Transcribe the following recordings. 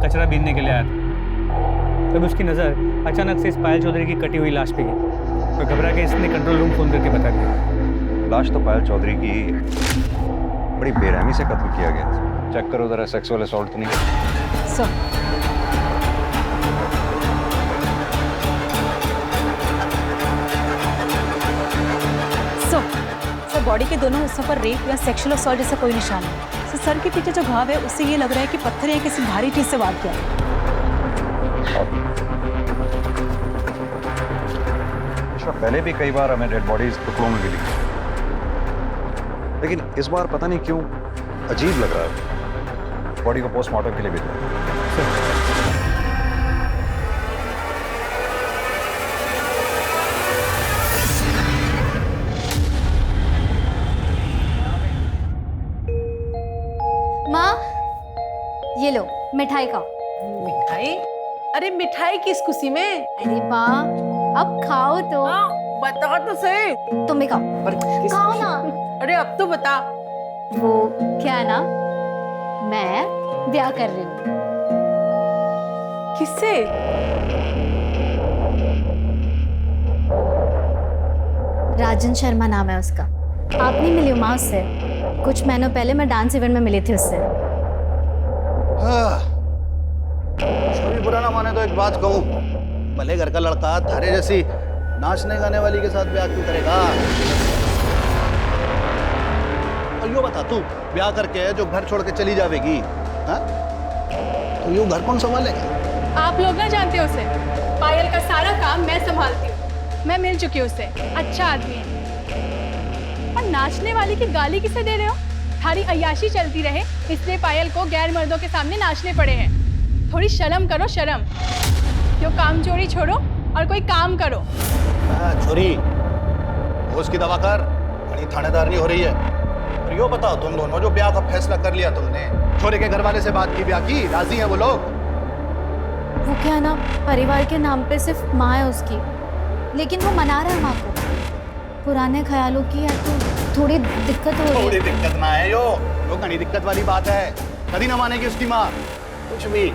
कचरा बीनने के लिए आया था। तब उसकी नज़र अचानक से इस पायल चौधरी की कटी हुई लाश पे गई और घबरा के इसने कंट्रोल रूम फ़ोन करके बता दिया। लाश तो पायल चौधरी की ही है। बड़ी बेरहमी से कत्ल किया गया। चेक करो जरा, सेक्सुअल असॉल्ट तो नहीं। सर बॉडी के दोनों हिस्सों पर रेप या सेक्सुअल असॉल्ट जैसा कोई निशान नहीं। तो सर के पीछे जो घाव है उससे ये लग रहा है कि पत्थर या किसी भारी चीज से वार किया। पहले भी कई बार हमें डेड बॉडीज टुकड़ों में मिली, लेकिन इस बार पता नहीं क्यों अजीब लग रहा है। बॉडी को पोस्टमार्टम के लिए भेजा। माँ, ये लो मिठाई खाओ। मिठाई? अरे मिठाई किस खुशी में? अरे माँ, अब खाओ तो। बता तो सही। तुम भी खाओ। खाओ ना। अरे अब तो बता। वो क्या है ना, मैं ब्याह कर रही हूँ। किससे? राजन शर्मा नाम है उसका। आप नहीं मिली हो माँ उससे? कुछ महीनों पहले मैं डांस इवेंट में मिली थी उससे। भी बुरा ना माने तो एक बात कहूँ, भले घर का लड़का थारे जैसी नाचने गाने वाली के साथ ब्याह क्यों करेगा? और यूँ बता, तू ब्याह करके जो घर छोड़ के चली जाएगी, हाँ? तो यूँ घर कौन संभालेगा? आप लोग ना जानते हो उसे। पायल का सारा काम मैं संभालती हूँ। मैं मिल चुकी हूँ उससे, अच्छा आदमी है। और नाचने वाली की गाली किसे दे रहे हो? थारी अय्याशी चलती रहे इसलिए पायल को गैर मर्दों के सामने नाचने पड़े हैं। थोड़ी शर्म करो, शर्म। जो काम चोरी छोड़ो और कोई काम करो। छोरी, होश की दवा कर, बड़ी थानेदार नहीं हो रही है। और यो बताओ, तुम दोनों जो ब्याह का फैसला कर लिया तुमने, छोरे के घर वाले से बात की, ब्याह की, राजी हैं वो लोग? वो क्या ना, परिवार के नाम पे सिर्फ माँ है उसकी, लेकिन वो मना रहा है माँ को। पुराने ख्यालों की है तो थोड़ी दिक्कत हो रही है। थोड़ी दिक्कत ना है यो घनी दिक्कत वाली बात है। कभी ना मानेगी उसकी माँ कुछ भी।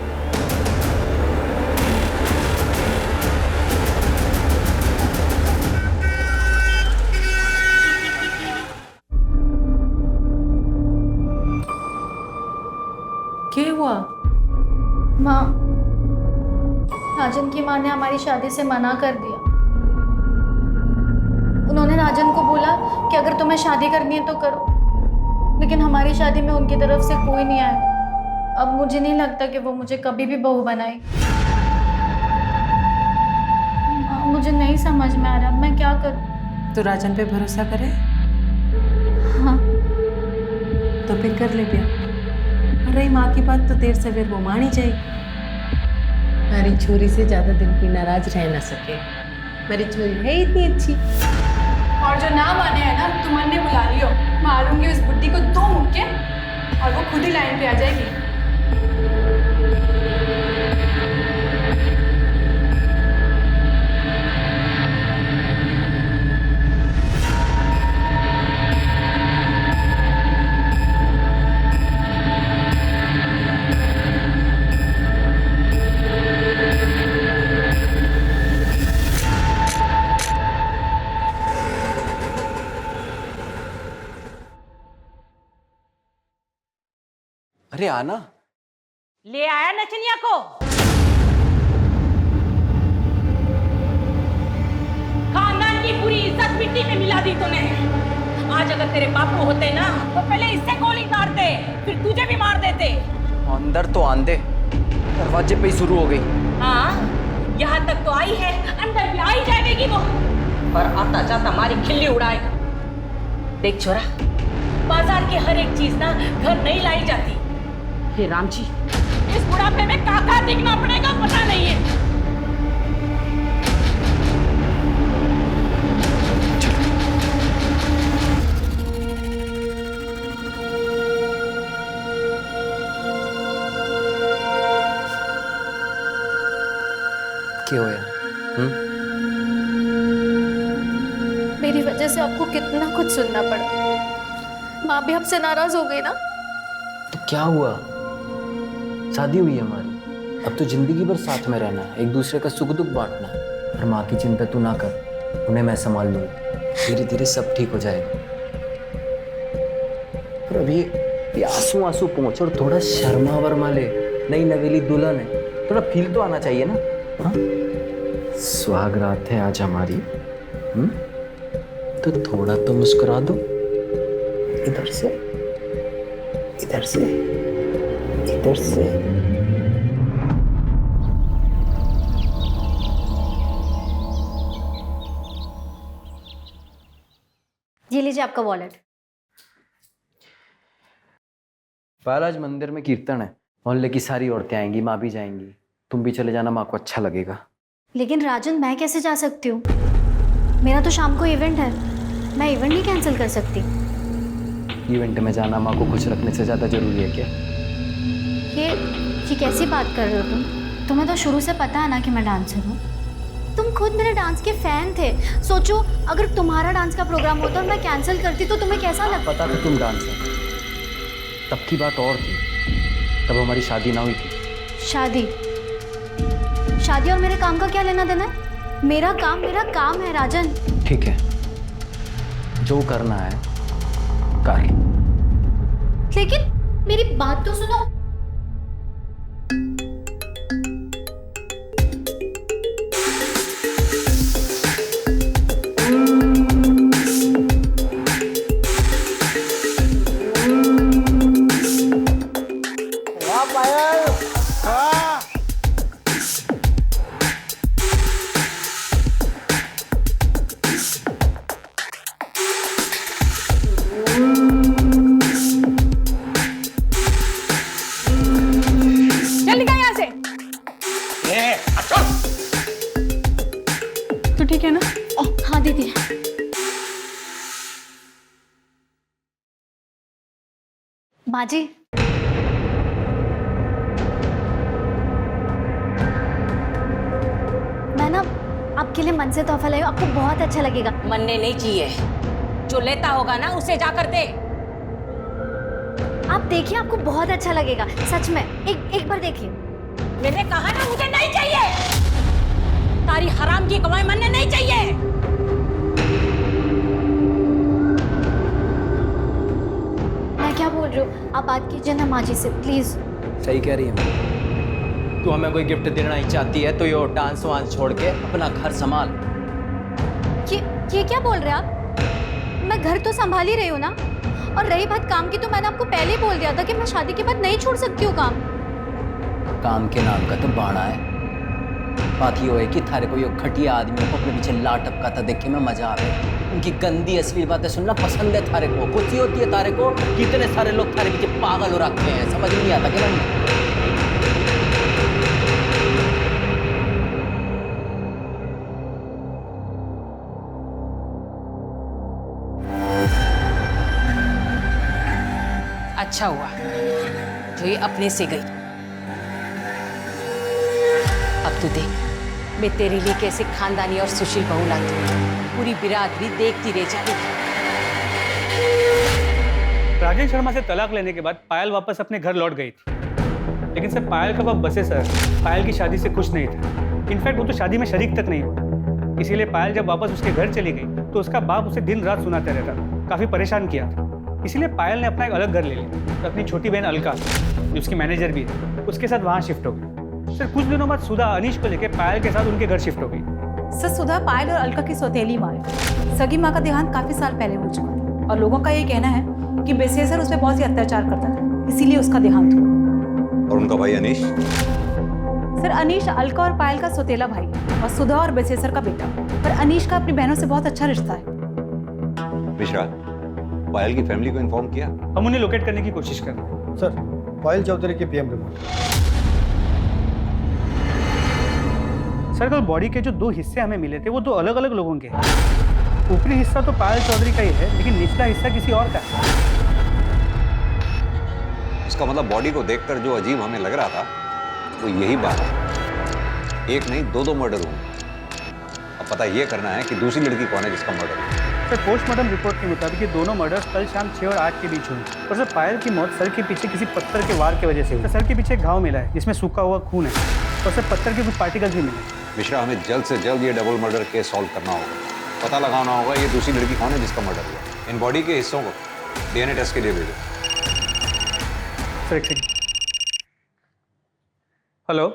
क्या हुआ? माँ, राजन की माँ ने हमारी शादी से मना कर दिया। उन्होंने राजन को बोला कि अगर तुम्हें शादी करनी है तो करो, लेकिन हमारी शादी में उनकी तरफ से कोई नहीं आएगा। अब मुझे नहीं लगता कि वो मुझे कभी भी बहू बनाएगी। माँ, मुझे नहीं समझ में आ रहा, मैं क्या करूँ? तो राजन पे भरोसा करे? हाँ। तो फिर कर ले ब्याह। और रही माँ की बात, तो देर सवेर वो मानी जाएगी। हमारी छोरी से ज्यादा दिन कोई नाराज रह ना सके। मेरी छोरी है इतनी अच्छी। और जो ना माने है ना, तुम मन ने बुला लियो। मारूंगी उस बुड्ढी को 2 मुक्के और वो खुद ही लाइन पे आ जाएगी। अरे आना, ले आया नचनिया को। खानदान की पूरी इज्जत मिट्टी में मिला दी तूने। आज अगर तेरे बापू होते ना तो पहले इससे गोली मारते, फिर तुझे भी मार देते। अंदर तो आंदे, दरवाजे पे ही शुरू हो गई। हाँ, यहाँ तक तो आई है, अंदर भी आई जाएगी वो। और आता जाता हमारी खिल्ली उड़ाएगा। देख छोरा, बाजार की हर एक चीज ना घर नहीं लाई जाती। हे राम जी, इस बुढ़ापे में काका दिखना पड़ेगा पता नहीं है। क्या होया? मेरी वजह से आपको कितना कुछ सुनना पड़ा। माँ भी हमसे नाराज हो गई ना। तो क्या हुआ? शादी हुई हमारी, अब तो जिंदगी भर साथ में रहना है, एक दूसरे का सुख दुख बांटना है। और माँ की चिंता तू ना कर, उन्हें मैं संभाल लूंगा, धीरे धीरे सब ठीक हो जाएगा। पर अभी ये आंसू आंसू पहुंच और थोड़ा शर्मा वर्मा ले, नई नवेली दुल्हन है, थोड़ा फील तो आना चाहिए ना। हाँ, सुहाग रात है आज हमारी, तो थोड़ा तो मुस्कुरा दो, इधर से इधर से इधर से। ये लीजिए आपका वॉलेट। पायल, आज मंदिर में कीर्तन है, मोहल्ले की सारी औरतें आएंगी, माँ भी जाएंगी, तुम भी चले जाना, माँ को अच्छा लगेगा। लेकिन राजन, मैं कैसे जा सकती हूँ? मेरा तो शाम को इवेंट है, मैं इवेंट नहीं कैंसिल कर सकती। इवेंट में जाना माँ को खुश रखने से ज़्यादा जरूरी है क्या? ये कैसी बात कर रहे हो तुम? तुम्हें तो शुरू से पता है ना कि मैं डांसर हूँ। तुम खुद मेरे डांस के फैन थे। सोचो, अगर तुम्हारा डांस का प्रोग्राम होता और मैं कैंसिल करती तो तुम्हें कैसा लगता? पता था तुम डांसर, तब की बात और थी, तब हमारी शादी ना हुई थी। शादी और मेरे काम का क्या लेना देना है? मेरा काम है राजन। ठीक है, जो करना है कर। लेकिन मेरी बात तो सुनो। चल निकल यहाँ से। तो ठीक है ना? हाँ दीदी। माँ जी, मैं ना आपके लिए मन से तोहफा लाई हूँ, आपको बहुत अच्छा लगेगा। मन्ने नहीं चाहिए, जो लेता होगा ना उसे जाकर दे। आप देखिए, आपको बहुत अच्छा लगेगा, सच में। एक बार देखिए। मैंने कहा ना मुझे नहीं चाहिए, तारी हराम की कमाई मन्ने नहीं चाहिए। मैं क्या बोल रही हूँ, आप बात कीजिए ना माँ जी से, प्लीज। सही कह रही है, तू हमें कोई गिफ्ट देना ही चाहती है तो ये डांस वांस छोड़ के अपना घर संभाल। ये क्या बोल रहे हैं आप? मैं घर तो संभाल ही रही हूँ ना। और रही बात काम की, तो मैंने आपको पहले ही बोल दिया था कि मैं शादी के बाद नहीं छोड़ सकती हूँ काम। काम के नाम का तो बाड़ा है। बात ये है कि थारे को ये घटिया आदमियों को अपने पीछे ला टपकाता देख के मैं मजा आ रहा है। उनकी गंदी असली बातें सुनना पसंद है थारे को। खुशी होती है तारे को, कितने सारे लोग थारे पीछे पागल हो रखे हैं, समझ नहीं आता क्या? अच्छा हुआ जो ये अपने से गई। अब तू देख, मैं तेरे लिए कैसे खानदानी और सुशील बहू लाती हूँ, पूरी बिरादरी देखती रह जाएगी। राजेश शर्मा से तलाक लेने के बाद पायल वापस अपने घर लौट गई थी, लेकिन सर पायल का बाप बसे सर पायल की शादी से खुश नहीं था। इनफैक्ट वो तो शादी में शरीक तक नहीं हुआ। इसीलिए पायल जब वापस उसके घर चली गई तो उसका बाप उसे दिन रात सुनाता रहता था, काफी परेशान किया था। इसीलिए पायल ने अपना एक अलग घर ले लिया तो अपनी छोटी बहन अलका, जो उसकी मैनेजर भी है, उसके साथ वहाँ शिफ्ट हो गई। सर कुछ दिनों बाद सुधा अनीश को लेकर पायल के साथ उनके घर शिफ्ट हो गई। सर सुधा पायल और अलका की सौतेली माँ है। सगी माँ का देहांत काफी साल पहले हो चुका था और लोगों का ये कहना है कि बेसेसर उस पर बहुत ही अत्याचार करता था, इसीलिए उसका देहांत हुआ। और उनका भाई अनीश? सर अनीश अलका और पायल का सौतेला भाई है और सुधा और बेसेसर का बेटा। पर अनीश का अपनी बहनों से बहुत अच्छा रिश्ता है। विशाल, पायल की फैमिली को इन्फॉर्म किया? हम उन्हें लोकेट करने की कोशिश कर रहे हैं। सर, पायल चौधरी की पीएम रिपोर्ट। सर कल बॉडी के जो 2 हिस्से हमें मिले थे वो 2 अलग अलग लोगों के हैं। ऊपरी हिस्सा तो पायल चौधरी का ही है, लेकिन निचला हिस्सा किसी और का है। इसका मतलब बॉडी को देखकर जो अजीब हमें लग रहा था वो यही बात है। एक नहीं 2-2 मर्डर हुए। अब पता ये करना है कि दूसरी लड़की कौन है जिसका मर्डर हुआ। सर पोस्टमार्टम रिपोर्ट के मुताबिक ये दोनों मर्डर्स कल शाम 6 और 8 के बीच हुई और सर पायल की मौत सर के पीछे किसी पत्थर के वार की वजह से हुई। सर के पीछे एक घाव मिला है जिसमें सूखा हुआ खून है और सर पत्थर के कुछ पार्टिकल्स भी मिले। मिश्रा, हमें जल्द से जल्द ये डबल मर्डर केस सॉल्व करना होगा। पता लगाना होगा ये दूसरी लड़की कौन है जिसका मर्डर हुआ। इन बॉडी के हिस्सों को DNA टेस्ट के लिए भेजो। सर एक सेकंड। हेलो,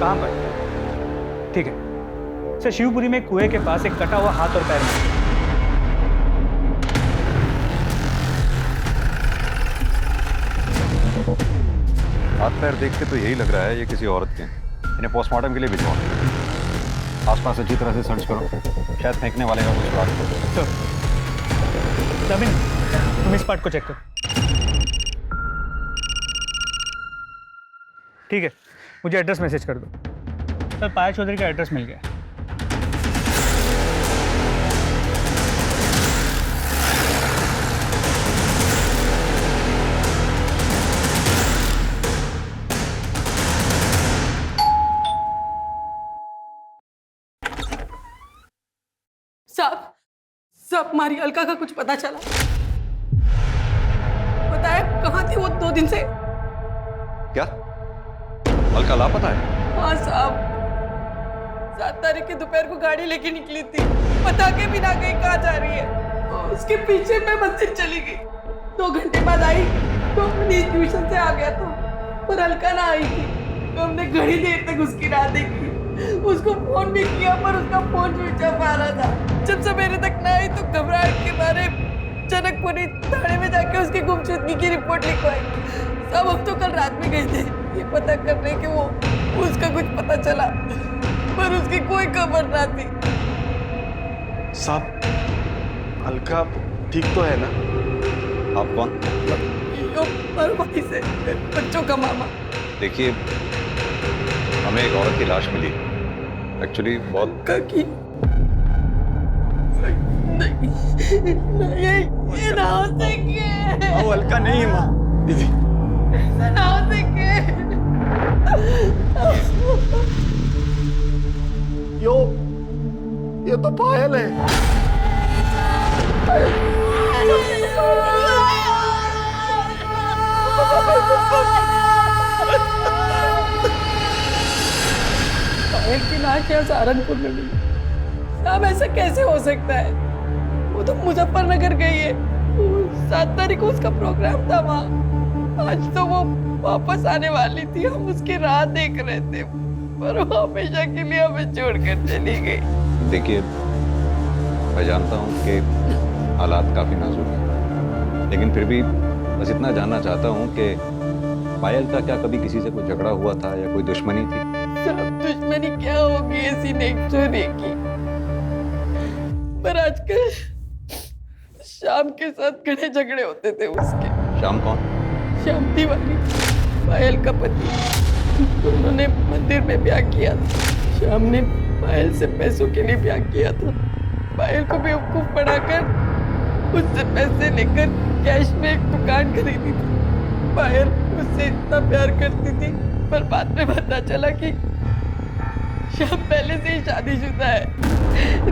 कहाँ पर? ठीक है सर, शिवपुरी में कुएं के पास एक कटा हुआ हाथ और पैर मिला। हाथ पैर देख के तो यही लग रहा है ये किसी औरत के हैं। इन्हें पोस्टमार्टम के लिए भिजवाओ। आसपास अच्छी तरह से सर्च करो, शायद फेंकने वाले का कुछ बात हो। जमीन, तुम इस पार्ट को चेक करो। ठीक है, मुझे एड्रेस मैसेज कर दो। सर पायल चौधरी का एड्रेस मिल गया। साहब हमारी अलका का कुछ पता चला? बताया कहाँ थी वो 2 दिन से? क्या अलका लापता है? हाँ साहब, 7 तारीख की दोपहर को गाड़ी लेके निकली थी, बता के भी ना गई कहाँ जा रही है। और उसके पीछे मैं मंदिर चली गई, 2 घंटे बाद आई तो अपनी ट्यूशन से आ गया था, पर अलका ना आई थी। तो हमने घड़ी देर तक उसकी राह देखी, उसको फोन भी किया पर उसका फोन स्विच ऑफ आ रहा था। जब सवेरे तक ना आई तो घबराहट के मारे जनकपुरी थाने में जाके उसकी गुमशुदगी की रिपोर्ट लिखवाई। सब हम तो कल रात में गए थे ये पता करने के वो उसका कुछ पता चला, पर उसकी कोई खबर ना थी। साहब, अलका ठीक तो है ना? आप कौन? भाई से बच्चों का मामा। देखिए, हमें एक औरत की लाश मिली, एक्चुअली बहुत की नहीं, ये ना हो सके। वो अलका नहीं है माँ। दीदी ना हो सके। ये तो पायल है। पायल की लाश यहाँ सहारनपुर में मिली। साहब ऐसा कैसे हो सकता है? वो तो मुजफ्फरनगर गई है, 7 तारीख को उसका प्रोग्राम था वहाँ। आज तो वो वापस आने वाली थी, हम उसकी राह देख रहे थे, पर वो हमेशा के लिए हमें छोड़कर चली गई। देखिए, मैं जानता हूँ कि हालात काफी नाजुक हैं, लेकिन फिर भी बस इतना जानना चाहता हूँ कि पायल का क्या कभी किसी से कोई झगड़ा हुआ था या कोई दुश्मनी थी? सब दुश्मनी क्या होगी ऐसी नहीं सोने की, पर आजकल शाम के साथ घने झगड़े होते थे उसके। शाम कौन? श्याम तिवारी, पायल का पति। उन्होंने मंदिर में ब्याह किया था। श्याम ने पायल से पैसों के लिए ब्याह किया था। पायल को बेवकूफ बनाकर उससे पैसे लेकर कैश में एक दुकान खरीदी थी। पायल उससे इतना प्यार करती थी, पर बाद में पता चला कि श्याम पहले से ही शादीशुदा है।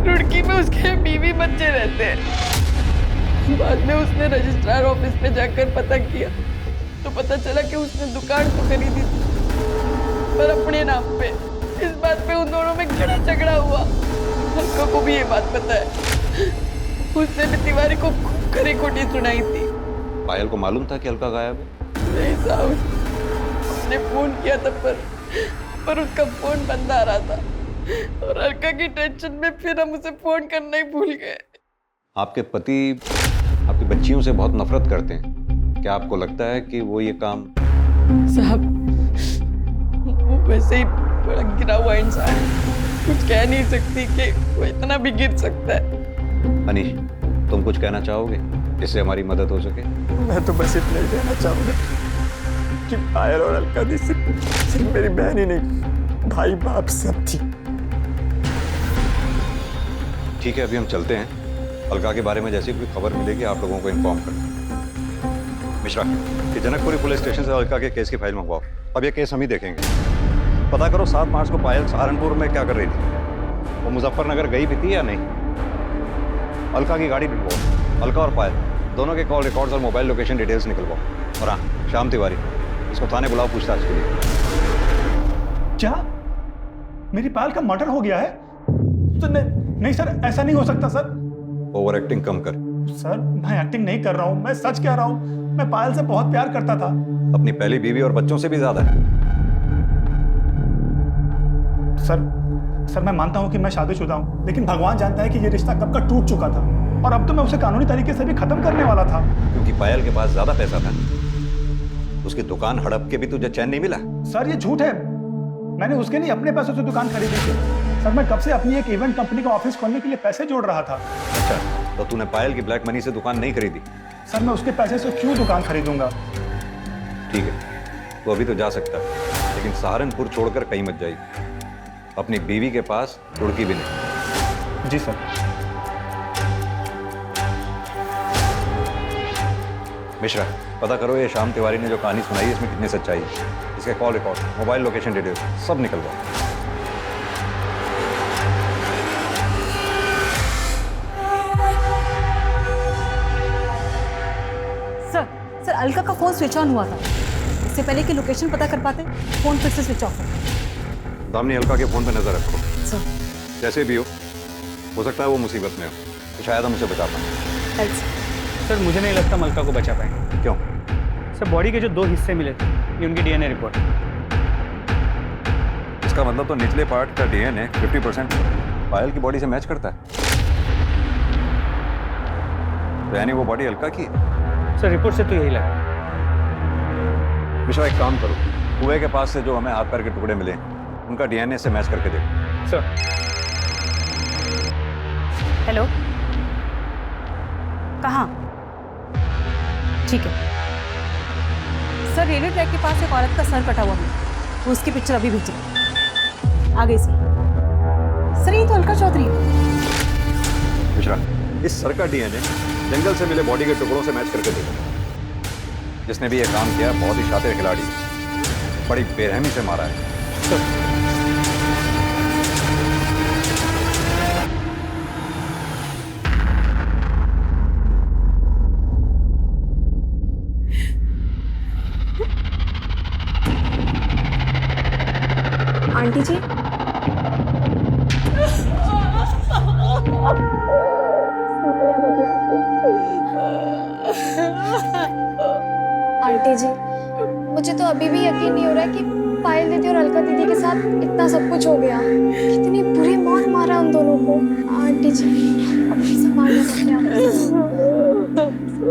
रुड़की में उसके बीवी बच्चे रहते हैं। बाद में उसने रजिस्ट्रार ऑफिस में जाकर पता किया तो पता चला कि उसने दुकान तो खरीदी थी, पर अपने नाम पे। इस बात पे उन दोनों में घना झगड़ा हुआ। अलका को भी ये बात पता है। उसने भी तिवारी को खूब खरी खोटी सुनाई थी। पायल को मालूम था कि अलका गायब है? नहीं साहब, उसने फोन किया था पर उसका फोन बंद आ रहा था, और अलका की टेंशन में फिर हम उसे फोन करना ही भूल गए। आपके पति आपकी बच्चियों से बहुत नफरत करते हैं, क्या आपको लगता है कि वो ये काम? साहब, वो वैसे ही बड़ा गिरा हुआ इंसान है, कुछ कह नहीं सकती कि वो इतना भी गिर सकता है। अनीश, तुम कुछ कहना चाहोगे जिससे हमारी मदद हो सके? मैं तो बस इतना ही कहना चाहूंगा कि पायल और अलका दी सिर्फ मेरी बहन ही नहीं, भाई बाप सब थी। ठीक है, अभी हम चलते हैं। अलका के बारे में जैसी कोई खबर मिलेगी आप लोगों को इन्फॉर्म कर। मिश्रा, कि जनकपुरी पुलिस स्टेशन से अलका के केस की फाइल मंगवाओ। अब ये केस हम ही देखेंगे। पता करो 7 मार्च को पायल सहारनपुर में क्या कर रही थी, वो मुजफ्फरनगर गई भी थी या नहीं। अलका की गाड़ी ढूंढवाओ, अलका और पायल दोनों के कॉल रिकॉर्ड्स और मोबाइल लोकेशन डिटेल्स निकलवाओ। और हाँ, श्याम तिवारी, इसको थाने बुलाओ पूछताछ के लिए। क्या मेरी पायल का मर्डर हो गया है? तो नहीं सर, ऐसा नहीं हो सकता सर। ओवर एक्टिंग कम कर। सर मैं एक्टिंग नहीं कर रहा हूँ, मैं सच कह रहा हूँ। मैं पायल से बहुत प्यार करता था। अपनी पहली बीवी और बच्चों से भी ज्यादा है। सर मैं मानता हूँ कि मैं शादीशुदा हूँ, लेकिन भगवान जानता है कि ये रिश्ता कब का टूट चुका था, और अब तो मैं उसे कानूनी तरीके से भी खत्म करने वाला था। क्योंकि पायल के पास ज्यादा पैसा था, उसकी दुकान हड़प के भी तुझे चैन नहीं मिला। सर ये झूठ है, मैंने उसके लिए अपने पैसों से दुकान खरीदी थी। सर मैं कब से अपनी एक इवेंट कंपनी का ऑफिस खोलने के लिए पैसे जोड़ रहा था। अच्छा, तो तूने पायल की ब्लैक मनी से दुकान नहीं खरीदी? सर मैं उसके पैसे से क्यों दुकान खरीदूंगा? ठीक है, तो अभी तो जा सकता है, लेकिन सहारनपुर छोड़कर कहीं मत जाइए। अपनी बीवी के पास रुड़की भी नहीं। जी सर। मिश्रा, पता करो ये श्याम तिवारी ने जो कहानी सुनाई है इसमें कितनी सच्चाई है। इसके call record, mobile location details सब निकलवाओ। सर अलका का फोन स्विच ऑन हुआ था। इससे पहले कि लोकेशन पता कर पाते, फोन फिर से स्विच ऑफ है। दामिनी, अलका के फोन पे नजर रखो। सर जैसे भी हो सकता है वो मुसीबत में हो, तो शायद हम उसे बचा पाएं। सर मुझे नहीं लगता हम अलका को बचा पाएंगे। क्यों? सर बॉडी के जो 2 हिस्से मिले थे, ये उनकी डीएनए रिपोर्ट। इसका मतलब तो निचले पार्ट का डीएनए 50% पायल की बॉडी से मैच करता है। तो यानी वो बॉडी अलका की है। सर रिपोर्ट से तो यही लगा। मिश्रा, एक काम करो, कुएं के पास से जो हमें हाथ पैर के टुकड़े मिले उनका डीएनए से मैच करके देखो। सर हेलो, कहाँ? ठीक है सर, रेलवे ट्रैक के पास एक औरत का सर कटा हुआ है, वो उसकी पिक्चर अभी भेजी आ गई सर। ये तो अलका चौधरी है। मिश्रा, इस सर का डीएनए जंगल से मिले बॉडी के टुकड़ों से मैच करके देखो। जिसने भी ये काम किया बहुत ही शातिर खिलाड़ी है, बड़ी बेरहमी से मारा है। आंटी जी, आंटी जी, मुझे तो अभी भी यकीन नहीं हो रहा है कि पायल दीदी और अलका दीदी के साथ इतना सब कुछ हो गया। कितनी बुरी मौत मारा उन दोनों को। आंटी जी अपनी संभाल सकते हैं,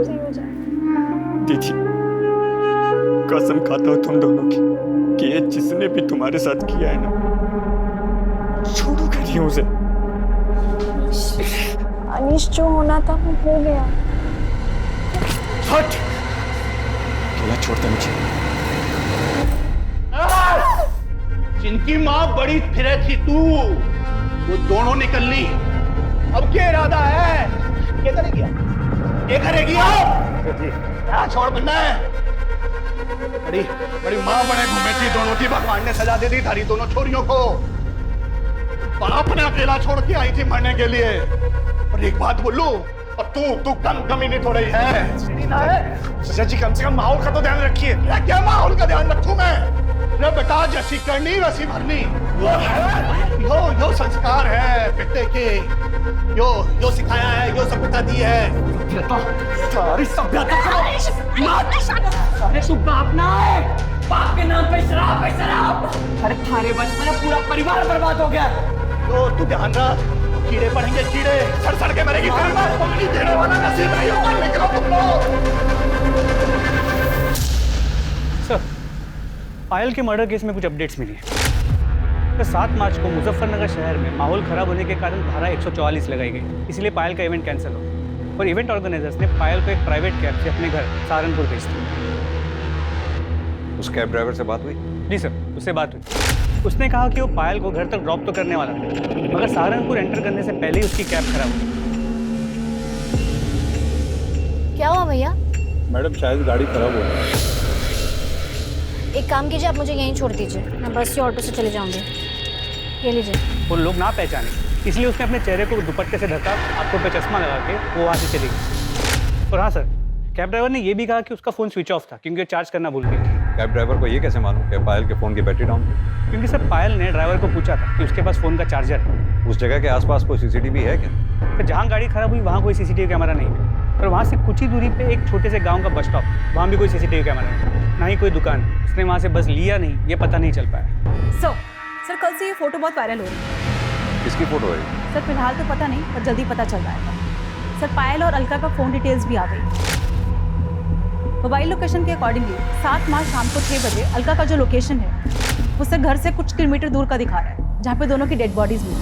सही हो जाए। दीदी, कसम खाता हूँ तुम दोनों की कि ये जिसने भी तुम्हारे साथ किया है ना, छोड़ो करिए उसे। अनीश, जो होना था वो हो गया। हट, अकेला छोड़ता मुझे। जिनकी माँ बड़ी फिरे थी तू, वो दोनों निकल ली। अब क्या इरादा है? क्या करेगी? क्या करेगी आप? क्या छोड़ बनना है? बड़ी बड़ी माँ बने घूमे थी दोनों की, भगवान ने सजा दे दी थारी दोनों छोरियों को। बाप ने अकेला छोड़ के आई थी मरने के लिए। और एक बात बोलूं, और तू कम ही नहीं थोड़ी है ना है। सचा जी, कम से कम माहौल का तो ध्यान रखिए। क्या माहौल का ध्यान रखूं मैं? रे बेटा, जैसी करनी वैसी भरनी, यो संस्कार है बेटे के। यो सिखाया है, यो सभ्यता दी है। सारी सभ्यता तू बाप ना है, बाप के नाम पे शराब है, शराब। अरे थारे बचपन में पूरा परिवार बर्बाद हो गया। तू ध्यान रख, कीड़े पड़ेंगे, कीड़े सड़ के मरेगी। पानी देने वाला नसीब नहीं होगा। निकलो तुम लोग। सर पायल के मर्डर केस में कुछ अपडेट्स मिली है। तो 7 मार्च को मुजफ्फरनगर शहर में माहौल खराब होने के कारण धारा 144 लगाई गई, इसलिए पायल का इवेंट कैंसिल हो, और इवेंट ऑर्गेनाइजर्स ने पायल को एक प्राइवेट कैब से अपने घर सहारनपुर भेज दिया। उस कैब ड्राइवर से बात हुई? जी सर, उससे बात हुई। उसने कहा कि वो पायल को घर तक ड्रॉप तो करने वाला था, मगर सहारनपुर एंटर करने से पहले ही उसकी कैब खराब हो गई। क्या हुआ भैया? मैडम, शायद गाड़ी खराब हो गई। एक काम कीजिए, आप मुझे यहीं छोड़ दीजिए, मैं बस या ऑटो से चले जाऊंगी। ये लीजिए। वो लोग ना पहचाने इसलिए उसने अपने चेहरे को दुपट्टे से ढका, आंखों पे चश्मा लगा के वो वहाँ से चली गई। और हाँ सर, कैब ड्राइवर ने ये भी कहा कि उसका फ़ोन स्विच ऑफ था क्योंकि वो चार्ज करना भूल गई थी। कैब ड्राइवर को ये कैसे मालूम कि पायल के फ़ोन की बैटरी डाउन थी? क्योंकि सर पायल ने ड्राइवर को पूछा था कि उसके पास फ़ोन का चार्जर है। उस जगह के आसपास कोई सीसीटीवी है क्या? तो जहाँ गाड़ी खराब हुई वहाँ कोई सीसीटीवी कैमरा नहीं है, और वहाँ से कुछ ही दूरी पे एक छोटे से गांव का बस स्टॉप, वहाँ भी कोई सीसीटीवी कैमरा नहीं, ना ही कोई दुकान। उसने वहाँ से बस लिया नहीं, ये पता नहीं चल पाया। सर कल से ये फोटो बहुत वायरल हो रही है। किसकी फ़ोटो है? सर फिलहाल तो पता नहीं, पर जल्दी पता चल जाएगा। सर पायल और अलका का फ़ोन डिटेल्स भी आ गई। मोबाइल लोकेशन के अकॉर्डिंगली 7 मार्च शाम को 6 बजे अलका का जो लोकेशन है उससे घर से कुछ किलोमीटर दूर का दिखा रहा है, जहाँ पे दोनों की डेड बॉडीज मिली।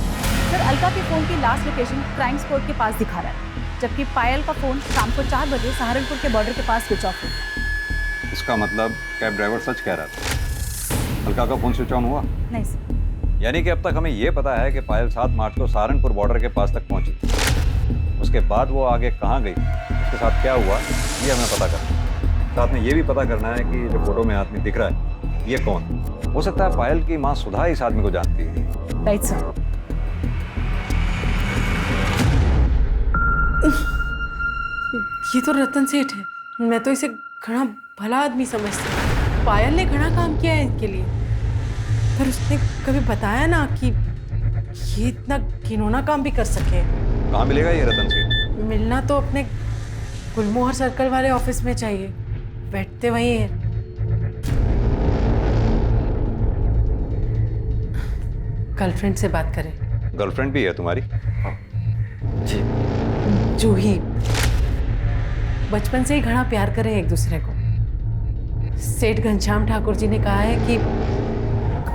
सर अलका के फ़ोन की लास्ट लोकेशन क्राइम स्पॉट के पास दिखा रहा है, जबकि पायल का फ़ोन शाम को 4 बजे सहारनपुर के बॉर्डर के पास स्विच ऑफ है। इसका मतलब कैब ड्राइवर सच कह रहा था, अलका का फ़ोन स्विच ऑन हुआ? नहीं सर। यानी कि अब तक हमें ये पता है कि पायल 7 मार्च को सहारनपुर बॉर्डर के पास तक पहुंची। उसके बाद वो आगे कहाँ गई, उसके साथ क्या हुआ, ये हमें पता करना है। साथ में ये भी पता करना है कि जो फोटो में आदमी दिख रहा है ये कौन? हो सकता है पायल की माँ सुधा इस आदमी को जानती है। Right sir. ये तो रतन सेठ है, मैं तो इसे घना भला आदमी समझती हूँ। पायल ने घना काम किया है इनके लिए, पर उसने कभी बताया ना कि ये इतना घिनौना काम भी कर सके। कहाँ मिलेगा ये रतन सेठ? मिलना तो अपने गुलमोहर सर्कल वाले ऑफिस में चाहिए, बैठते वहीं हैं। गर्लफ्रेंड से बात करें। गर्लफ्रेंड भी है तुम्हारी? जी। जूही। बचपन से ही घना प्यार करें एक दूसरे को। सेठ घनश्याम ठाकुर जी ने कहा है कि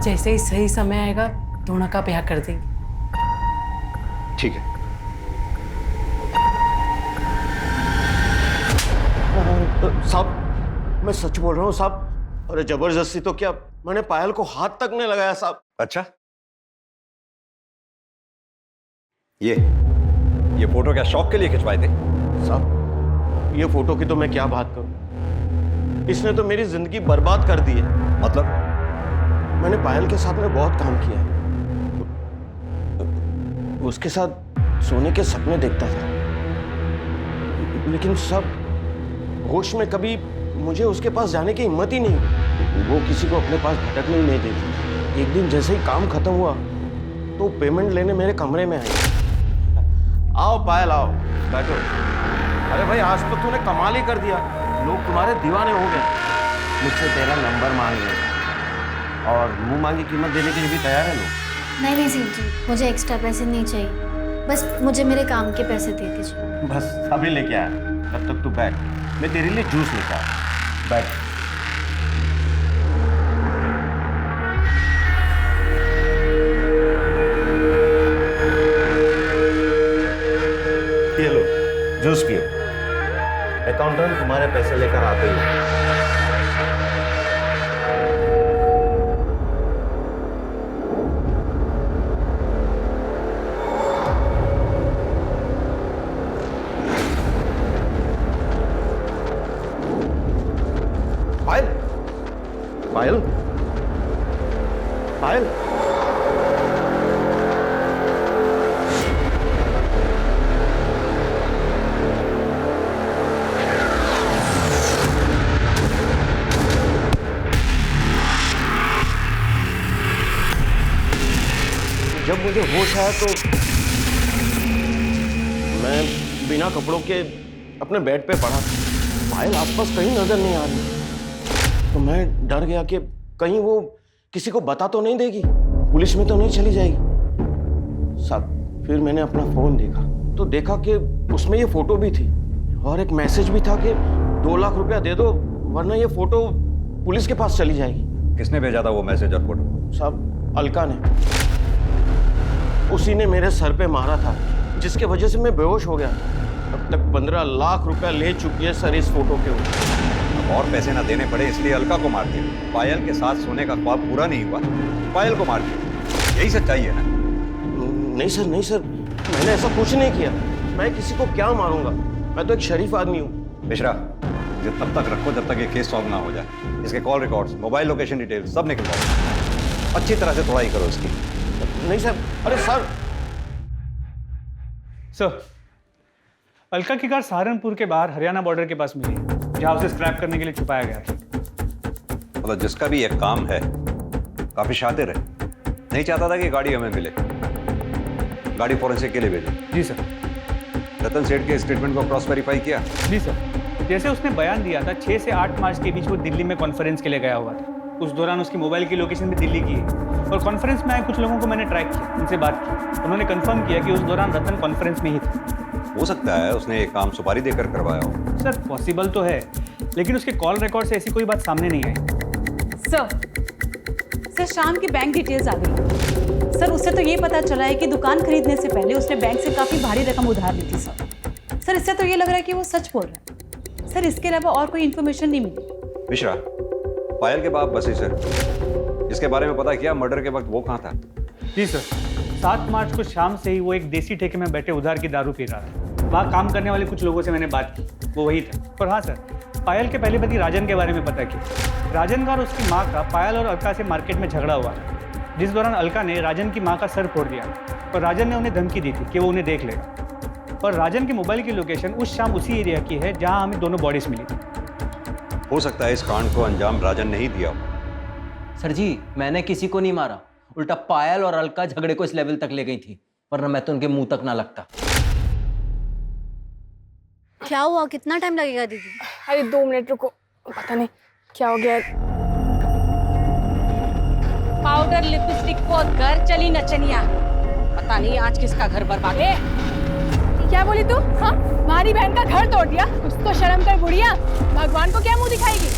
जैसे ही सही समय आएगा दोनों का ब्याह कर देंगे। ठीक है। साहब मैं सच बोल रहा हूँ साहब। अरे जबरदस्ती तो क्या, मैंने पायल को हाथ तक नहीं लगाया साहब। अच्छा, ये फोटो क्या शौक के लिए खिंचवाए थे? साहब ये फोटो की तो मैं क्या बात करूं, इसने तो मेरी जिंदगी बर्बाद कर दी है। मतलब? मैंने पायल के साथ में बहुत काम किया है, उसके साथ सोने के सपने देखता था, लेकिन सब होश में कभी मुझे उसके पास जाने की हिम्मत ही नहीं। वो किसी को अपने पास भटकने ही नहीं देती। एक दिन जैसे ही काम खत्म हुआ तो पेमेंट लेने मेरे कमरे में आई। आओ पायल आओ, बैठो। अरे भाई आज तो तूने कमाल ही कर दिया, लोग तुम्हारे दीवाने हो गए। मुझसे तेरा नंबर मांग रहे और मुंह मांगी कीमत देने के लिए भी तैयार है लोग। नहीं सेठ जी, मुझे एक्स्ट्रा पैसे नहीं चाहिए, बस मुझे मेरे काम के पैसे दे दीजिए। बस अभी लेके आया, तब तक तू बैठ, मैं तेरे लिए जूस लेकर आया। बैठ। ये लो जूस पियो, अकाउंटेंट तुम्हारे पैसे लेकर आते ही। पायल पायल पायल जब मुझे होश आया तो मैं बिना कपड़ों के अपने बेड पे पड़ा। पायल आसपास कहीं नजर नहीं आ रही, तो मैं डर गया कि कहीं वो किसी को बता तो नहीं देगी, पुलिस में तो नहीं चली जाएगी। साहब फिर मैंने अपना फोन देखा तो देखा कि उसमें ये फोटो भी थी और एक मैसेज भी था कि 2 लाख रुपया दे दो वरना ये फोटो पुलिस के पास चली जाएगी। किसने भेजा था वो मैसेज और फोटो? साहब अलका ने, उसी ने मेरे सर पे मारा था जिसके वजह से मैं बेहोश हो गया। अब तक 15 लाख रुपया ले चुकी है सर इस फोटो के ऊपर। और पैसे ना देने पड़े इसलिए अलका को मार दिया। पायल के साथ सोने का ख्वाब पूरा नहीं हुआ, पायल को मार दिया। यही सच्चाई है ना? नहीं सर, मैंने ऐसा कुछ नहीं किया। मैं किसी को क्या मारूंगा, मैं तो एक शरीफ आदमी हूँ। मिश्रा, इसे तब तक रखो जब तक ये केस सॉल्व ना हो जाए। इसके call records, mobile location details सब निकलवाओ। अच्छी तरह से तोड़ाई करो इसकी। नहीं सर, अरे सर सर, अलका की कार सहारनपुर के बाहर हरियाणा बॉर्डर के पास मिली, जहां उसे स्क्रैप करने के लिए छुपाया गया था। मतलब जिसका भी एक काम है, काफी शातिर है, नहीं चाहता था कि गाड़ी हमें मिले, गाड़ी फॉरेंसिक के लिए भेजी। जी सर। रतन सेठ के स्टेटमेंट को क्रॉस वेरीफाई किया? जी सर। जैसे उसने बयान दिया था 6 से 8 मार्च के बीच वो दिल्ली में कॉन्फ्रेंस के लिए गया हुआ था। उस दौरान उसकी मोबाइल की लोकेशन भी दिल्ली की है, और कॉन्फ्रेंस में आए कुछ लोगों को मैंने ट्रैक किया, उनसे बात की, उन्होंने कंफर्म किया कि उस दौरान रतन कॉन्फ्रेंस में ही था। हो सकता है उसने ये काम सुपारी देकर करवाया हो। सर पॉसिबल तो है, लेकिन उसके कॉल रिकॉर्ड से ऐसी कोई बात सामने नहीं आई। सर शाम की बैंक डिटेल्स आ गई। सर उससे तो ये पता चला है कि दुकान खरीदने से पहले उसने बैंक से काफ़ी भारी रकम उधार ली थी सर इससे तो ये लग रहा है कि वो सच बोल रहा है। सर इसके अलावा और कोई इन्फॉर्मेशन नहीं मिली। मिश्रा, पायल के बाप बसी सर, इसके बारे में पता किया? मर्डर के वक्त वो कहाँ था? जी सर, 7 मार्च को शाम से ही वो एक देसी ठेके में बैठे उधार की दारू पी रहा था। वहाँ काम करने वाले कुछ लोगों से मैंने बात की, वो वही था। और हाँ सर, पायल के पहले पति राजन के बारे में पता किया। राजन का और उसकी माँ का पायल और अलका से मार्केट में झगड़ा हुआ, जिस दौरान अलका ने राजन की माँ का सर फोड़ दिया, और राजन ने उन्हें धमकी दी थी कि वो उन्हें देख लेगा। और राजन की मोबाइल की लोकेशन उस शाम उसी एरिया की है जहाँ हमें दोनों बॉडीज मिली थी। हो सकता है इस कांड को अंजाम राजन ने ही दिया हो। सर जी, मैंने किसी को नहीं मारा, उल्टा पायल और अलका झगड़े को इस लेवल तक ले गई थी, वरना मैं तो उनके मुंह तक ना लगता। क्या हुआ? कितना टाइम लगेगा दीदी? अरे 2 मिनट रुको, पता नहीं क्या हो गया। पाउडर लिपस्टिक को घर चली नचनिया, पता नहीं आज किसका घर बर्बाद है। क्या बोली तू? हाँ, हमारी बहन का घर तोड़ दिया? कुछ तो शर्म कर बुढ़िया, भगवान को क्या मुंह दिखाएगी?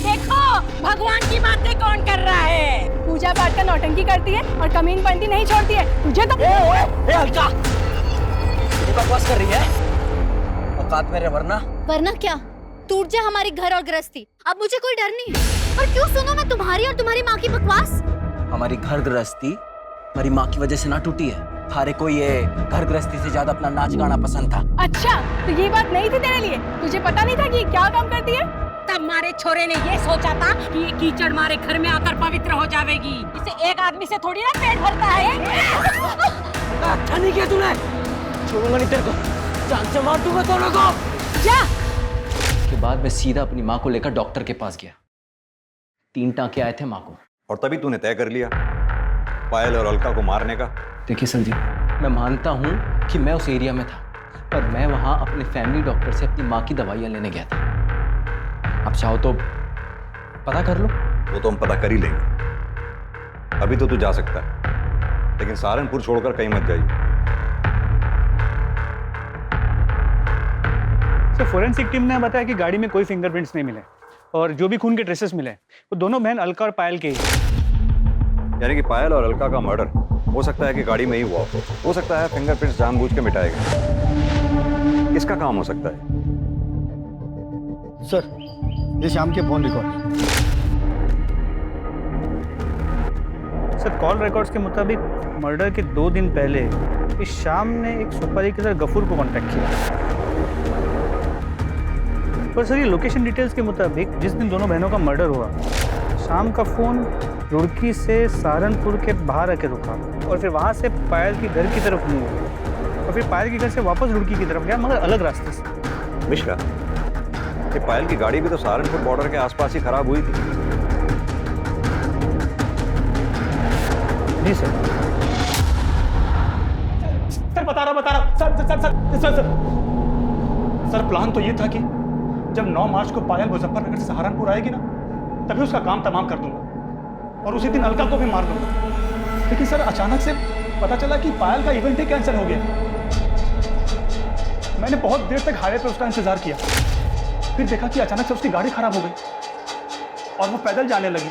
देखो भगवान की बातें कौन कर रहा है। पूजा पाठ का नौटंकी करती है और कमीन पंती नहीं छोड़ती है। तुझे तो अलका, बकवास कर रही है, औकात में रह वरना क्या? टूट जाए हमारी घर और गृहस्थी, अब मुझे कोई डर नहीं है। और क्यों सुनो मैं तुम्हारी और तुम्हारी माँ की बकवास? हमारी घर गृहस्थी हमारी माँ की वजह से ना टूटी है। थारे को ये घर गृहस्थी से ज्यादा अपना नाच गाना पसंद था। अच्छा, तो ये बात नहीं थी तेरे लिए? तुझे पता नहीं था कि ये क्या काम करती है? तब मारे छोरे ने ये सोचा था कि ये कीचड़ मारे घर में आकर पवित्र हो जाएगी। इसे एक आदमी से थोड़ी ना पेट भरता है। अच्छा नहीं किया तूने, छोड़ूंगा नहीं तेरे को, जान से मार दूंगा दोनों को। जा। के बाद मैं सीधा अपनी माँ को लेकर डॉक्टर के पास गया। 3 टांके आए थे माँ को। और तभी तूने तय कर लिया पायल और अलका को मारने का? देखिए सर जी, मैं मानता हूँ कि मैं उस एरिया में था, पर मैं वहाँ अपने फैमिली डॉक्टर से अपनी माँ की दवाइयाँ लेने गया था। आप चाहो तो पता कर लो। वो तो हम पता कर ही लेंगे। अभी तो तू जा सकता है, लेकिन सहारनपुर छोड़कर कहीं मत जाइए। सर फोरेंसिक टीम ने बताया कि गाड़ी में कोई फिंगरप्रिंट्स नहीं मिले, और जो भी खून के ट्रेसेस मिले वो दोनों बहन अलका और पायल के ही। यानी कि पायल और अलका का मर्डर हो सकता है कि गाड़ी में ही हुआ हो सकता है फिंगरप्रिंट्स जानबूझ के मिटाए गए। किसका काम हो सकता है? सर, ये शाम के phone record. Sir call records के मुताबिक मर्डर के 2 दिन पहले इस शाम ने एक सुपारी के साथ गफूर को कांटेक्ट किया। पर सर ये लोकेशन डिटेल्स के मुताबिक जिस दिन दोनों बहनों का मर्डर हुआ, शाम का फोन रुड़की से सहारनपुर के बाहर आके रुका, और फिर वहाँ से पायल की घर की तरफ मूव हुआ, और फिर पायल के घर से वापस रुड़की की तरफ गया, मगर अलग रास्ते से। मिश्रा, ये पायल की गाड़ी भी तो सहारनपुर बॉर्डर के आसपास ही खराब हुई थी। जी सर। सर बता रहा सर प्लान तो ये था कि जब 9 मार्च को पायल मुजफ्फरनगर से सहारनपुर आएगी ना, तभी उसका काम तमाम कर दूंगा और उसी दिन अलका को भी मार दूंगा। लेकिन सर अचानक से पता चला कि पायल का इवेंट ही कैंसिल हो गया। मैंने बहुत देर तक हाईवे पर उसका इंतजार किया, फिर देखा कि अचानक से उसकी गाड़ी खराब हो गई और वो पैदल जाने लगी।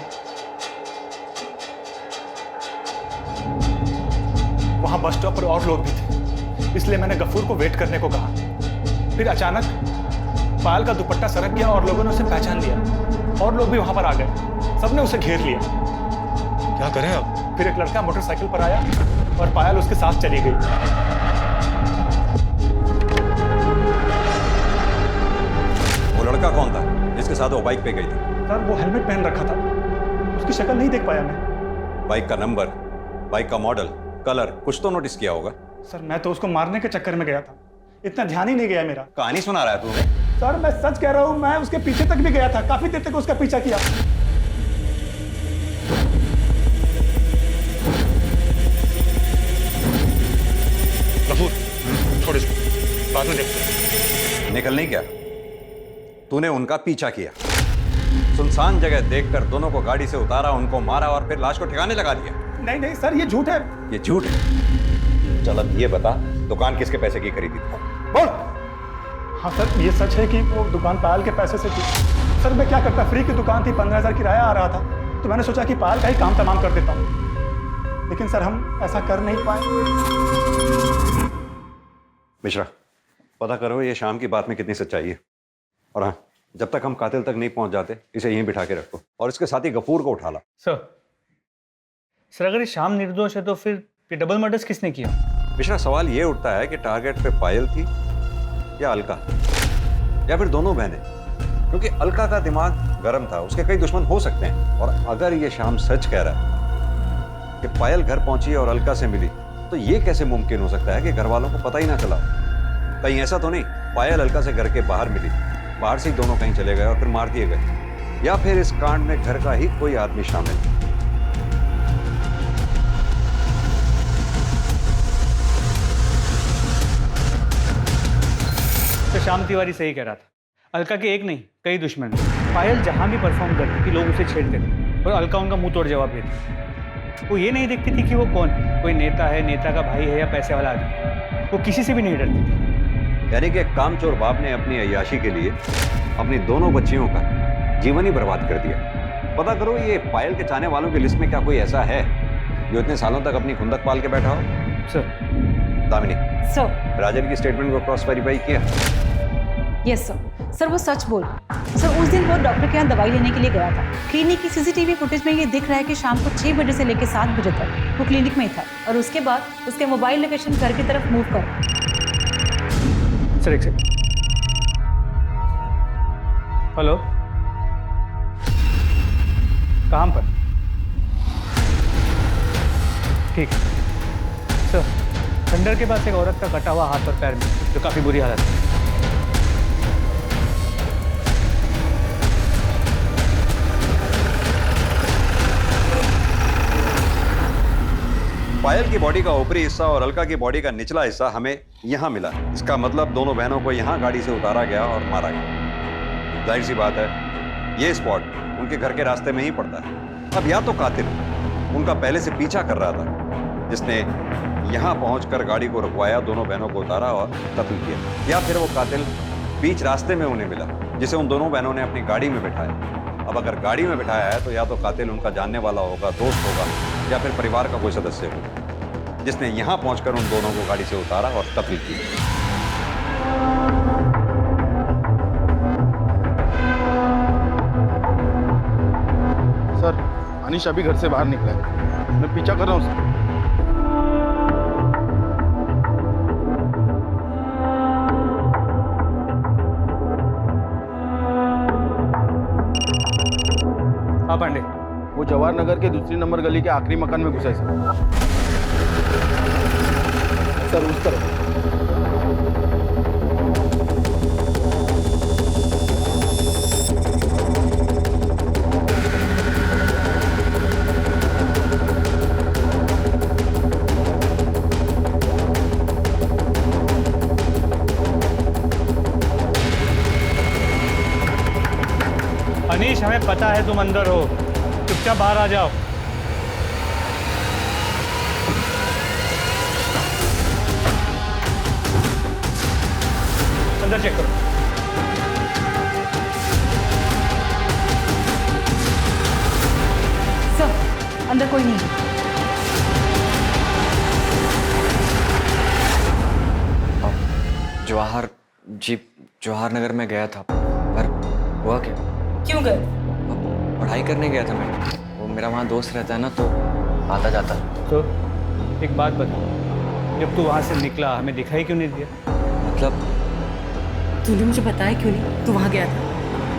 वहां बस स्टॉप पर और लोग भी थे, इसलिए मैंने गफूर को वेट करने को कहा। फिर अचानक पायल का दुपट्टा सरक गया और लोगों ने उसे पहचान लिया, और लोग भी वहां पर आ गए। सबने उसे घेर लिया। क्या करें अब? फिर एक लड़का मोटरसाइकिल पर आया और पायल उसके साथ चली गई। वो लड़का कौन था जिसके साथ वो बाइक पे गई थी? सर वो हेलमेट पहन रखा था, उसकी शक्ल नहीं देख पाया मैं। बाइक का नंबर, बाइक का मॉडल, कलर कुछ तो नोटिस किया होगा? सर मैं तो उसको मारने के चक्कर में गया था, इतना ध्यान ही नहीं गया मेरा। कहानी सुना रहा है तू? सर मैं सच कह रहा हूँ, मैं उसके पीछे तक भी गया था, काफी देर तक उसका पीछा किया। गफूर छोड़ इसको, बाद में देखते। निकल नहीं क्या? तूने उनका पीछा किया, सुनसान जगह देखकर दोनों को गाड़ी से उतारा, उनको मारा और फिर लाश को ठिकाने लगा दिया। नहीं नहीं सर, ये झूठ है। ये झूठ है? चल अब ये बता, दुकान किसके पैसे की खरीदी थी? बोल। हाँ सर, ये सच है कि वो दुकान पायल के पैसे से थी। सर मैं क्या करता, फ्री की दुकान थी, 15,000 किराया आ रहा था, तो मैंने सोचा कि पायल का ही काम तमाम कर देता हूँ, लेकिन सर हम ऐसा कर नहीं पाए। मिश्रा, पता करो ये शाम की बात में कितनी सच्चाई है। और हाँ, जब तक हम कातिल तक नहीं पहुंच जाते, इसे यहीं बिठा के रखो और इसके साथ ही गफूर को उठा ला। सर अगर ये शाम निर्दोष है तो फिर ये डबल मर्डर्स किसने किया? मिश्रा, सवाल ये उठता है कि टारगेट पे पायल थी या अलका, या फिर दोनों बहनें, क्योंकि अलका का दिमाग गर्म था, उसके कई दुश्मन हो सकते हैं। और अगर ये शाम सच कह रहा है कि पायल घर पहुंची और अलका से मिली, तो ये कैसे मुमकिन हो सकता है कि घर वालों को पता ही ना चला? कहीं ऐसा तो नहीं पायल अलका से घर के बाहर मिली, बाहर से ही दोनों कहीं चले गए और फिर मार दिए गए, या फिर इस कांड में घर का ही कोई आदमी शामिल है? तो श्याम तिवारी सही कह रहा था, अलका के एक नहीं कई दुश्मन। पायल जहां भी परफॉर्म करती थी लोग उसे छेड़ते थे और अलका उनका मुंह तोड़ जवाब देती। वो ये नहीं देखती थी कि वो कौन है, कोई नेता है, नेता का भाई है या पैसे वाला आदमी, वो किसी से भी नहीं डरती थी। यानी कि एक कामचोर बाप ने अपनी अय्याशी के लिए अपनी दोनों बच्चियों का जीवन ही बर्बाद कर दिया। पता करो ये पायल के चाहने वालों की लिस्ट में क्या कोई ऐसा है जो इतने सालों तक अपनी खुंदक पाल के बैठा हो? सर। दामिनी, सर। राजन की स्टेटमेंट को क्रॉस वेरीफाई किया? यस सर वो सच बोल। सर उस दिन वो डॉक्टर के यहाँ दवाई लेने के लिए गया था। क्लिनिक की सीसीटीवी फुटेज में ये दिख रहा है कि शाम को 6 बजे से लेकर 7 बजे तक वो क्लिनिक में ही था और उसके बाद उसके मोबाइल लोकेशन घर की तरफ मूव कर। सर एक सेकंड। हेलो, कहाँ पर? ठीक है सर। खंडर के पास एक औरत का कटा हुआ हाथ और पैर में, जो काफी बुरी हालत है। पायल की बॉडी का ऊपरी हिस्सा और अलका की बॉडी का निचला हिस्सा हमें यहाँ मिला। इसका मतलब दोनों बहनों को यहाँ गाड़ी से उतारा गया और मारा गया। जाहिर सी बात है ये स्पॉट उनके घर के रास्ते में ही पड़ता है। अब या तो कातिल उनका पहले से पीछा कर रहा था, जिसने यहाँ पहुंचकर गाड़ी को रुकवाया, दोनों बहनों को उतारा और कत्ल किया, या फिर वो कातिल बीच रास्ते में उन्हें मिला, जिसे उन दोनों बहनों ने अपनी गाड़ी में बिठाया। अब अगर गाड़ी में बिठाया है तो या तो कातिल उनका जानने वाला होगा, दोस्त होगा, या फिर परिवार का कोई सदस्य होगा, जिसने यहाँ पहुंचकर उन दोनों को गाड़ी से उतारा और कत्ल किया। सर अनीश अभी घर से बाहर निकला है, मैं पीछा कर रहा हूँ सर। हाँ पांडे, वो जवाहर नगर के दूसरी नंबर गली के आखिरी मकान में घुसा है सर उस तरफ। अनीश हमें पता है तुम अंदर हो, चुपचाप बाहर आ जाओ। अंदर चेक करो। सर अंदर कोई नहीं है। जवाहर नगर में गया था, पर हुआ क्या? क्यों गए? पढ़ाई करने गया था मैं, वो मेरा वहाँ दोस्त रहता है ना, तो आता जाता। तो एक बात बता, जब तू वहां से निकला हमें दिखाई क्यों नहीं दिया? मतलब तूने मुझे बताया क्यों नहीं तू वहाँ गया था?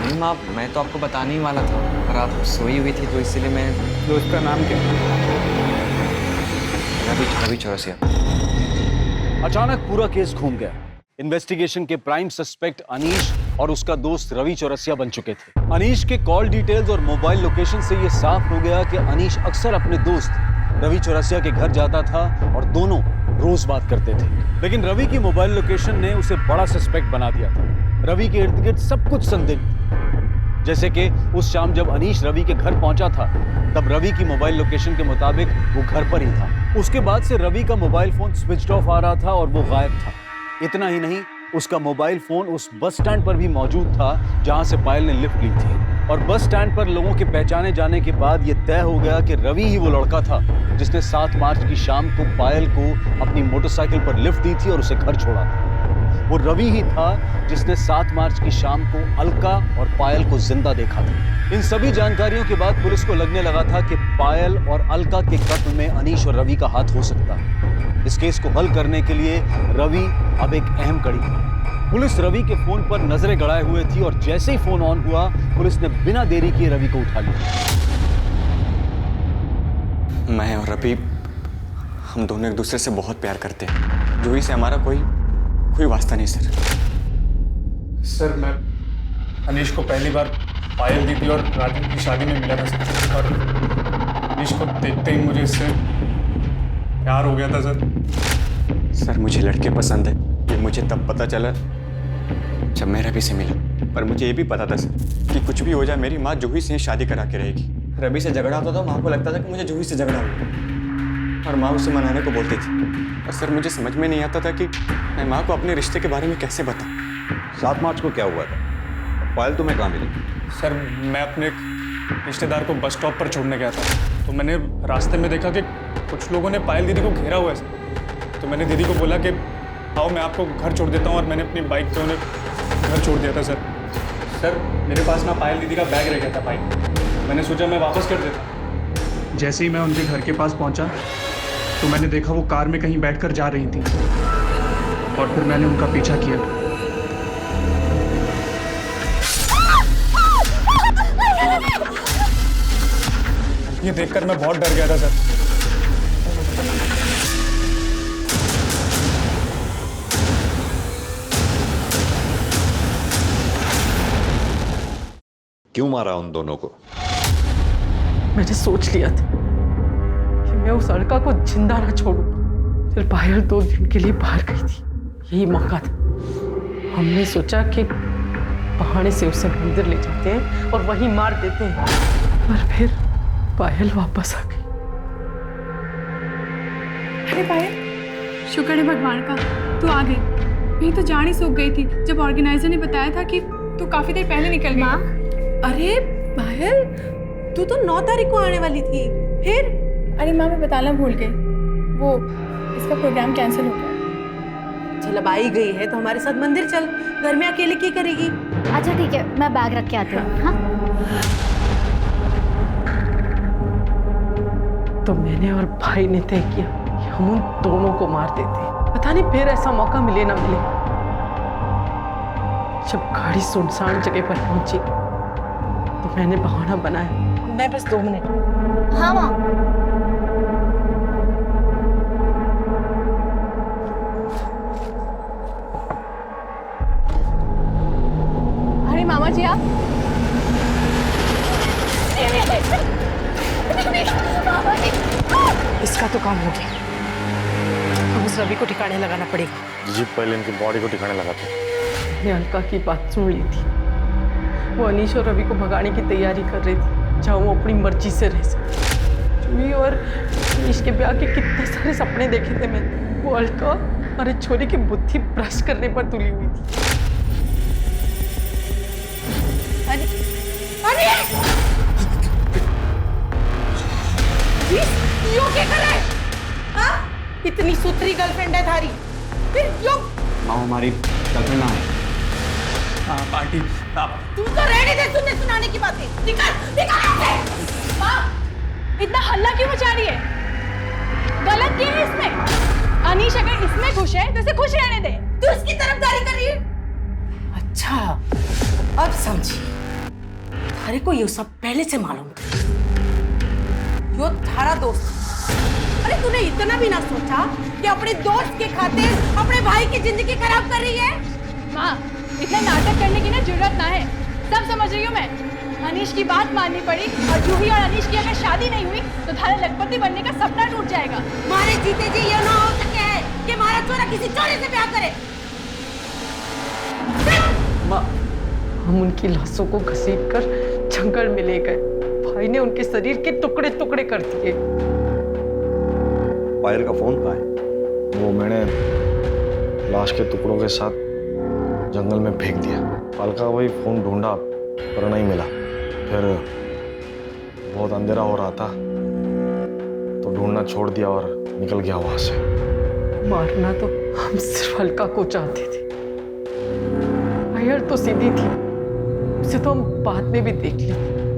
नहीं माँ, मैं तो आपको बताने ही वाला था, पर आप सोई हुई थी तो इसलिए मैं। दोस्त का नाम क्या? अभी चौरसिया। अचानक पूरा केस घूम गया। इन्वेस्टिगेशन के प्राइम सस्पेक्ट अनीश और उसका दोस्त रवि चौरसिया बन चुके थे। अनीश के कॉल डिटेल्स और मोबाइल लोकेशन से यह साफ हो गया कि अनीश अक्सर अपने दोस्त रवि चौरसिया के घर जाता था और दोनों रोज बात करते थे। लेकिन रवि की मोबाइल लोकेशन ने उसे बड़ा सस्पेक्ट बना दिया था। रवि के इर्द गिर्द सब कुछ संदिग्ध, जैसे कि उस शाम जब अनीश रवि के घर पहुंचा था तब रवि की मोबाइल लोकेशन के मुताबिक वो घर पर ही था। उसके बाद से रवि का मोबाइल फोन स्विच ऑफ आ रहा था और वो गायब था। इतना ही नहीं, उसका मोबाइल फोन उस बस स्टैंड पर भी मौजूद था जहां से पायल ने लिफ्ट ली थी। और बस स्टैंड पर लोगों के पहचाने जाने के बाद यह तय हो गया कि रवि ही वो लड़का था जिसने 7 मार्च की शाम को पायल को अपनी मोटरसाइकिल पर लिफ्ट दी थी और उसे घर छोड़ा था। वो रवि ही था जिसने 7 मार्च की शाम को अलका और पायल को जिंदा देखा था। इन सभी जानकारियों के बाद पुलिस को लगने लगा था कि पायल और अलका के कत्ल में अनीश और रवि का हाथ हो सकता है। इस केस को हल करने के लिए रवि अब एक अहम कड़ी था। पुलिस रवि के फोन पर नजरें गड़ाए हुए थी और जैसे ही फोन ऑन हुआ पुलिस ने बिना देरी किए रवि को उठा लिया। मैं और रवि, हम दोनों एक दूसरे से बहुत प्यार करते हैं। जूही से हमारा कोई वास्ता नहीं सर। सर मैं अनीश को पहली बार पायल दीदी और राजू की शादी में मिला था सर, और अनीश को देखते ही मुझे इससे प्यार हो गया था सर। सर मुझे लड़के पसंद है, ये मुझे तब पता चला जब मैं रवि से मिला। पर मुझे ये भी पता था सर कि कुछ भी हो जाए मेरी माँ जूही से शादी करा के रहेगी। रवि से झगड़ा होता था, माँ को लगता था कि मुझे जूही से झगड़ा हो, और माँ उसे मनाने को बोलती थी। और सर मुझे समझ में नहीं आता था कि मैं माँ को अपने रिश्ते के बारे में कैसे बताऊँ। 7 मार्च को क्या हुआ था? पायल तुम्हें कहाँ मिली? सर मैं अपने एक रिश्तेदार को बस स्टॉप पर छोड़ने गया था, तो मैंने रास्ते में देखा कि कुछ लोगों ने पायल दीदी को घेरा हुआ है सर। तो मैंने दीदी को बोला कि आओ मैं आपको घर छोड़ देता हूँ, और मैंने अपनी बाइक पे उन्हें घर छोड़ दिया था सर। सर मेरे पास ना पायल दीदी का बैग रह गया था बाइक, मैंने सोचा मैं वापस कर देता। जैसे ही मैं उनके घर के पास पहुँचा तो मैंने देखा वो कार में कहीं बैठकर जा रही थी, और फिर मैंने उनका पीछा किया। ये देखकर मैं बहुत डर गया था सर। क्यों मारा उन दोनों को? मैंने सोच लिया था कि मैं उस लड़का को जिंदा ना छोड़ूं। फिर पायल 2 दिन के लिए बाहर गई थी, यही मौका था। हमने सोचा कि बहाने से उसे मंदिर ले जाते हैं और वहीं मार देते हैं, पर फिर पायल वापस आ गई। अरे पायल, शुक्र है भगवान का तू आ गई। नहीं तो जान ही सूख गई थी जब ऑर्गेनाइजर ने बताया था कि तू काफी देर पहले निकल गई। अरे पायल, तू तो 9 तारीख को आने वाली थी, फिर? अरे माँ मैं बताना भूल गई, वो इसका प्रोग्राम कैंसिल हो गया। चल अब आई गई है तो हमारे साथ मंदिर चल, घर में अकेले क्या करेगी? अच्छा ठीक है, मैं बैग रख के आती हूँ। हाँ? तो मैंने और भाई ने तय किया कि हम उन दोनों को मार देते। पता नहीं फिर ऐसा मौका मिले ना मिले। जब गाड़ी सुनसान जगह पर पहुंची तो मैंने बहाना बनाया, मैं बस 2 मिनट। हाँ माँ। अरे मामा जी आप इसका तो काम हो गया। अब उस रवि को ठिकाने लगाना पड़ेगा। जी पहले इनकी बॉडी को ठिकाने लगाते हैं। मैंने अलका की बात सुन ली थी, वो अनीश और रवि को भगाने की तैयारी कर रही थी जहाँ वो अपनी मर्जी से रह सके। जूही और अनीश के ब्याह के कितने सारे सपने देखे थे मैंने। वो अलका और एक छोरी की बुद्धि भ्रष्ट करने पर तुली हुई थी। यो क्या कर रहा है? हाँ? इतनी सुथरी गर्लफ्रेंड है थारी, फिर यो? माँ हमारी गर्लफ्रेंड ना है। पार्टी तू तो रेडी थे सुनने सुनाने की बातें। निकल निकल। माँ इतना हल्ला क्यों मचा रही है? गलत क्या है इसमें? अनीश अगर इसमें खुश है तो इसे खुश रहने दे। तू इसकी तरफदारी कर रही है? अच्छा अब समझी। थारे को ये सब पहले से मालूम था। यो थारा दोस्त अरे तूने इतना भी ना सोचा कि अपने दोस्त के खातिर अपने भाई की जिंदगी खराब कर रही है? माँ, इतना नाटक करने की ना जरूरत ना है, सब समझ रही हूँ मैं। अनीश की बात माननी पड़ी और जूही और अनीश की अगर शादी नहीं हुई तो थारा लखपति बनने का सपना टूट जाएगा। मारे जीते जी ये ना हो सके है कि मारा चोरा किसी चोरी से ब्याह करे। माँ, हम उनकी लाशों को घसीटकर जंगल में ले गए। भाई ने उनके शरीर के टुकड़े टुकड़े कर दिए। पायल का फोन कहाँ है? वो मैंने लाश के टुकड़ों के साथ जंगल में फेंक दिया। अलका वही फोन ढूंढा पर नहीं मिला। फिर बहुत अंधेरा हो रहा था तो ढूंढना छोड़ दिया और निकल गया वहां से। मारना तो हम सिर्फ अलका को चाहते थे। पायल तो सीधी थी, उसे तो हम बाद में भी देख ली,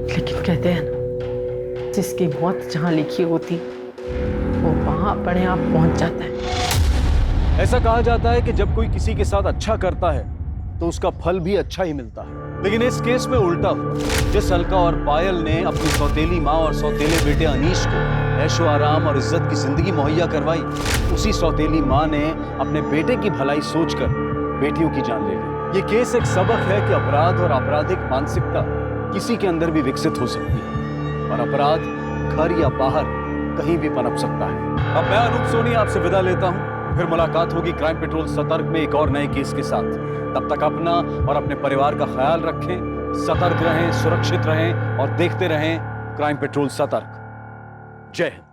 लेकिन कहते हैं ना, जिसकी मौत जहां लिखी होती वो वहां अपने आप पहुंच जाता है। ऐसा कहा जाता है कि जब कोई किसी के साथ अच्छा करता है तो उसका फल भी अच्छा ही मिलता है, लेकिन इस केस में उल्टा हुआ। जिस अलका और पायल ने अपनी सौतेली माँ और सौतेले बेटे अनीश को ऐशो आराम और इज्जत की जिंदगी मुहैया करवाई, उसी सौतेली माँ ने अपने बेटे की भलाई सोचकर बेटियों की जान ले ली। ये केस एक सबक है कि अपराध और आपराधिक मानसिकता किसी के अंदर भी विकसित हो सकती है और अपराध घर या बाहर कहीं भी पनप सकता है। अब मैं अनूप सोनी आपसे विदा लेता हूं, फिर मुलाकात होगी क्राइम पेट्रोल सतर्क में एक और नए केस के साथ। तब तक अपना और अपने परिवार का ख्याल रखें, सतर्क रहें, सुरक्षित रहें और देखते रहें क्राइम पेट्रोल सतर्क। जय हिंद।